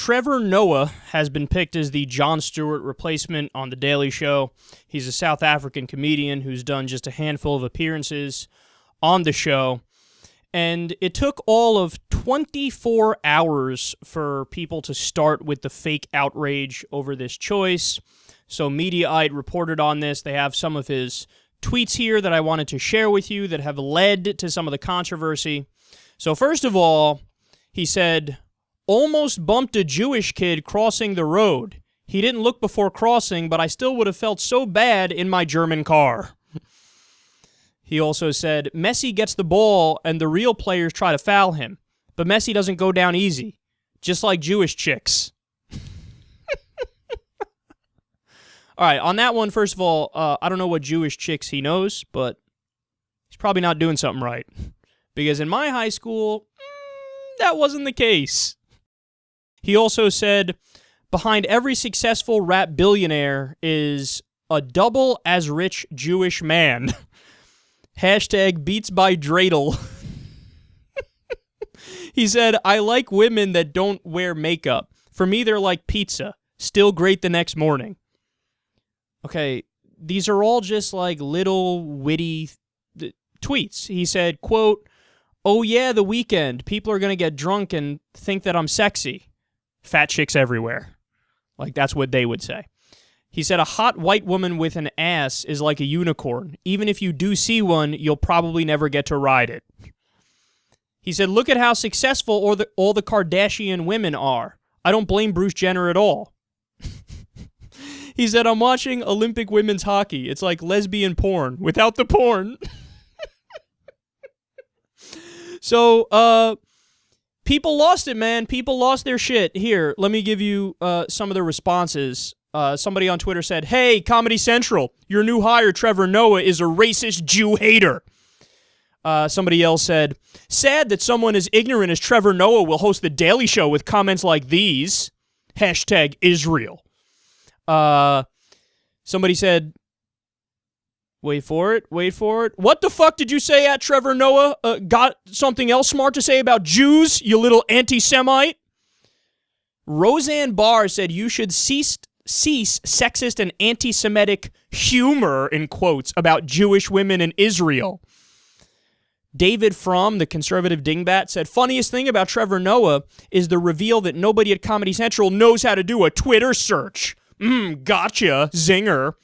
Trevor Noah has been picked as the Jon Stewart replacement on The Daily Show. He's a South African comedian who's done just a handful of appearances on the show. And it took all of 24 hours for people to start with the fake outrage over this choice. So Mediaite reported on this. They have some of his tweets here that I wanted to share with you that have led to some of the controversy. So first of all, he said, "Almost bumped a Jewish kid crossing the road. He didn't look before crossing, but I still would have felt so bad in my German car." He also said, "Messi gets the ball and the real players try to foul him, but Messi doesn't go down easy, just like Jewish chicks." All right, on that one, first of all, I don't know what Jewish chicks he knows, but he's probably not doing something right. Because in my high school, that wasn't the case. He also said, "Behind every successful rap billionaire is a double as rich Jewish man." Hashtag beats by dreidel. He said, "I like women that don't wear makeup. For me, they're like pizza. Still great the next morning." Okay, these are all just like little witty tweets. He said, quote, "Oh yeah, the weekend. People are going to get drunk and think that I'm sexy. Fat chicks everywhere." Like, that's what they would say. He said, "A hot white woman with an ass is like a unicorn. Even if you do see one, you'll probably never get to ride it." He said, "Look at how successful all the Kardashian women are. I don't blame Bruce Jenner at all." He said, "I'm watching Olympic women's hockey. It's like lesbian porn without the porn." So, people lost it, man. People lost their shit. Here, let me give you some of the responses. Somebody on Twitter said, "Hey, Comedy Central, your new hire, Trevor Noah, is a racist Jew hater." Somebody else said, "Sad that someone as ignorant as Trevor Noah will host The Daily Show with comments like these. Hashtag Israel." Somebody said, wait for it. "What the fuck did you say at Trevor Noah? Got something else smart to say about Jews, you little anti-Semite?" Roseanne Barr said, "You should cease sexist and anti-Semitic humor," in quotes, "about Jewish women in Israel." David Fromm, the conservative dingbat, said, "Funniest thing about Trevor Noah is the reveal that nobody at Comedy Central knows how to do a Twitter search. Gotcha, zinger."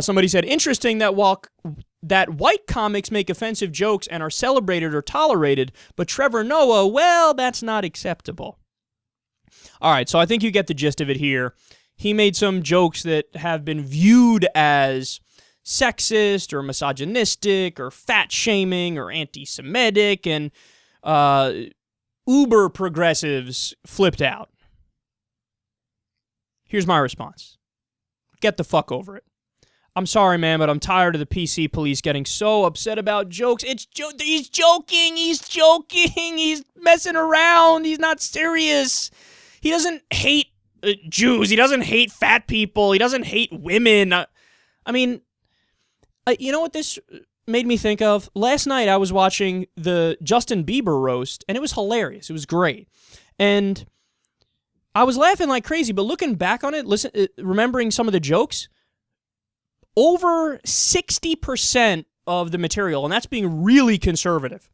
Somebody said, "Interesting that while that white comics make offensive jokes and are celebrated or tolerated, but Trevor Noah, well, that's not acceptable." All right, so I think you get the gist of it here. He made some jokes that have been viewed as sexist or misogynistic or fat-shaming or anti-Semitic, and uber progressives flipped out. Here's my response. Get the fuck over it. I'm sorry, man, but I'm tired of the PC police getting so upset about jokes. He's joking, he's messing around, he's not serious. He doesn't hate Jews, he doesn't hate fat people, he doesn't hate women. I mean, you know what this made me think of? Last night I was watching the Justin Bieber roast, and it was hilarious. It was great. And I was laughing like crazy, but looking back on it, remembering some of the jokes, over 60% of the material, and that's being really conservative,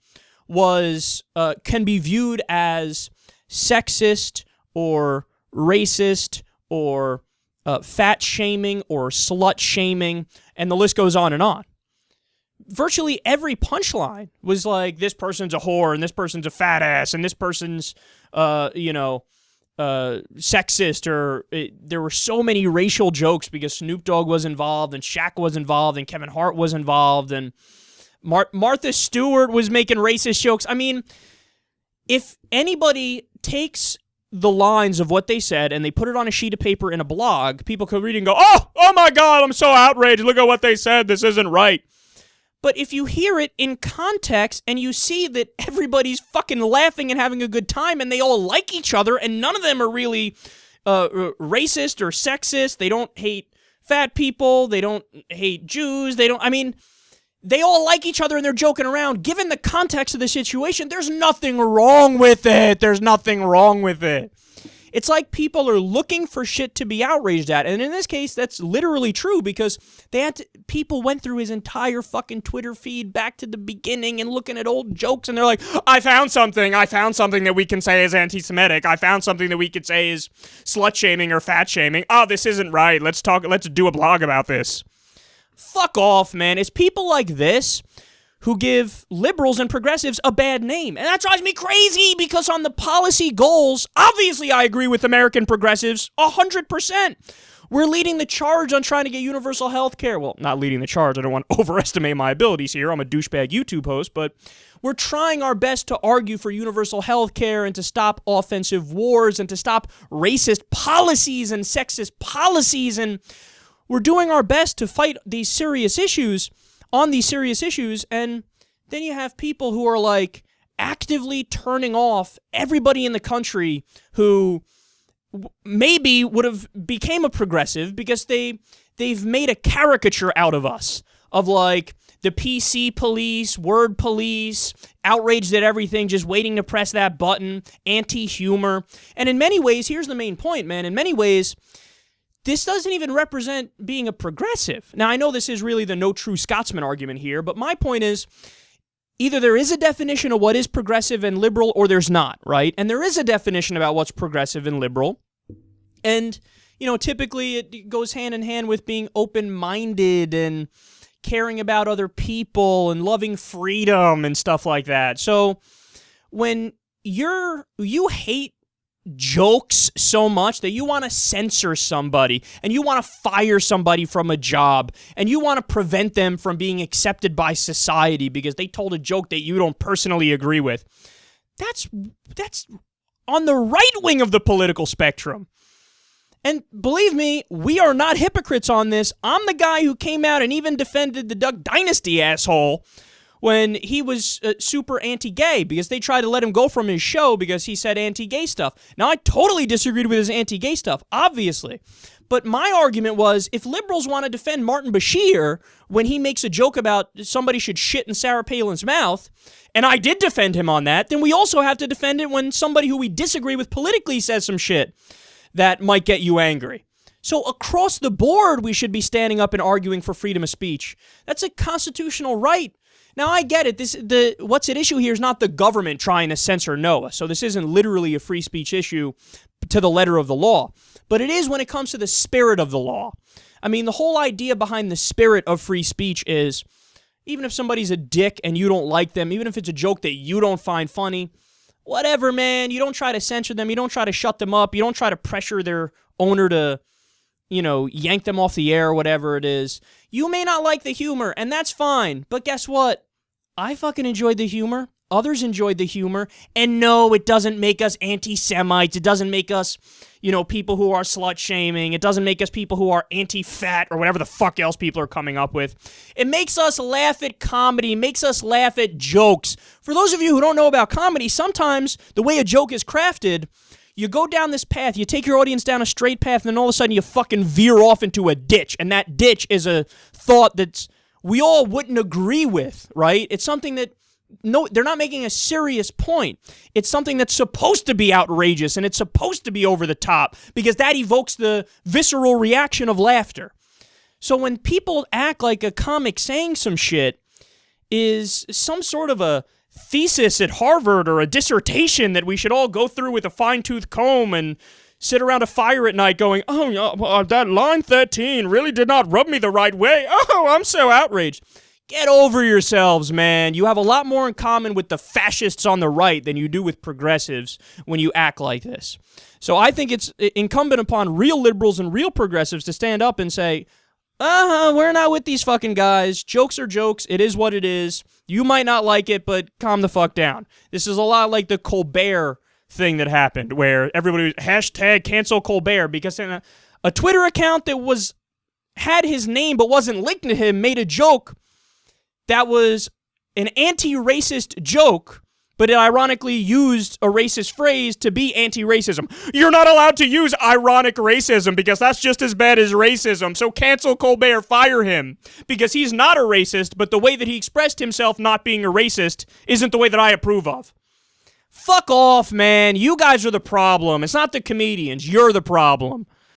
can be viewed as sexist or racist or fat-shaming or slut-shaming, and the list goes on and on. Virtually every punchline was like, this person's a whore, and this person's a fat ass, and this person's, sexist, or there were so many racial jokes because Snoop Dogg was involved, and Shaq was involved, and Kevin Hart was involved, and Martha Stewart was making racist jokes. I mean, if anybody takes the lines of what they said and they put it on a sheet of paper in a blog, people could read it and go, oh my God, I'm so outraged. Look at what they said. This isn't right. But if you hear it in context and you see that everybody's fucking laughing and having a good time and they all like each other and none of them are really racist or sexist, they don't hate fat people, they don't hate Jews, they all like each other and they're joking around. Given the context of the situation, there's nothing wrong with it. There's nothing wrong with it. It's like people are looking for shit to be outraged at. And in this case, that's literally true because people went through his entire fucking Twitter feed back to the beginning and looking at old jokes, and they're like, I found something that we can say is anti-Semitic. I found something that we could say is slut-shaming or fat-shaming. Oh, this isn't right. Let's do a blog about this. Fuck off, man. It's people like this who give liberals and progressives a bad name. And that drives me crazy because on the policy goals, obviously I agree with American progressives 100%. We're leading the charge on trying to get universal health care. Well, not leading the charge. I don't want to overestimate my abilities here. I'm a douchebag YouTube host, but we're trying our best to argue for universal health care and to stop offensive wars and to stop racist policies and sexist policies. And we're doing our best to fight these serious issues on these serious issues, and then you have people who are like actively turning off everybody in the country who maybe would have became a progressive because they've made a caricature out of us, of like the PC police, word police, outraged at everything, just waiting to press that button, anti-humor. And in many ways, here's the main point, man, in many ways, this doesn't even represent being a progressive. Now, I know this is really the no true Scotsman argument here, but my point is either there is a definition of what is progressive and liberal or there's not, right? And there is a definition about what's progressive and liberal. And, you know, typically it goes hand in hand with being open-minded and caring about other people and loving freedom and stuff like that. So when you hate jokes so much that you want to censor somebody and you want to fire somebody from a job and you want to prevent them from being accepted by society because they told a joke that you don't personally agree with, that's on the right wing of the political spectrum. And believe me, we are not hypocrites on this. I'm the guy who came out and even defended the Duck Dynasty asshole when he was super anti-gay because they tried to let him go from his show because he said anti-gay stuff. Now, I totally disagreed with his anti-gay stuff, obviously. But my argument was, if liberals want to defend Martin Bashir when he makes a joke about somebody should shit in Sarah Palin's mouth, and I did defend him on that, then we also have to defend it when somebody who we disagree with politically says some shit that might get you angry. So across the board, we should be standing up and arguing for freedom of speech. That's a constitutional right. Now, I get it. What's at issue here is not the government trying to censor Noah. So this isn't literally a free speech issue to the letter of the law. But it is when it comes to the spirit of the law. I mean, the whole idea behind the spirit of free speech is, even if somebody's a dick and you don't like them, even if it's a joke that you don't find funny, whatever, man. You don't try to censor them. You don't try to shut them up. You don't try to pressure their owner to, you know, yank them off the air or whatever it is. You may not like the humor, and that's fine. But guess what? I fucking enjoyed the humor. Others enjoyed the humor. And no, it doesn't make us anti-Semites. It doesn't make us, you know, people who are slut-shaming. It doesn't make us people who are anti-fat or whatever the fuck else people are coming up with. It makes us laugh at comedy, makes us laugh at jokes. For those of you who don't know about comedy, sometimes the way a joke is crafted, you go down this path, you take your audience down a straight path, and then all of a sudden you fucking veer off into a ditch. And that ditch is a thought that's we all wouldn't agree with, right? It's something that, no, they're not making a serious point. It's something that's supposed to be outrageous and it's supposed to be over the top because that evokes the visceral reaction of laughter. So when people act like a comic saying some shit is some sort of a thesis at Harvard or a dissertation that we should all go through with a fine-tooth comb and sit around a fire at night going, oh, that line 13 really did not rub me the right way. Oh, I'm so outraged. Get over yourselves, man. You have a lot more in common with the fascists on the right than you do with progressives when you act like this. So I think it's incumbent upon real liberals and real progressives to stand up and say, we're not with these fucking guys. Jokes are jokes. It is what it is. You might not like it, but calm the fuck down. This is a lot like the Colbert thing that happened where everybody was hashtag cancel Colbert because in a Twitter account that had his name but wasn't linked to him made a joke that was an anti-racist joke, but it ironically used a racist phrase to be anti-racism. You're not allowed to use ironic racism because that's just as bad as racism, so cancel Colbert, fire him, because he's not a racist, but the way that he expressed himself not being a racist isn't the way that I approve of. Fuck off, man. You guys are the problem. It's not the comedians. You're the problem.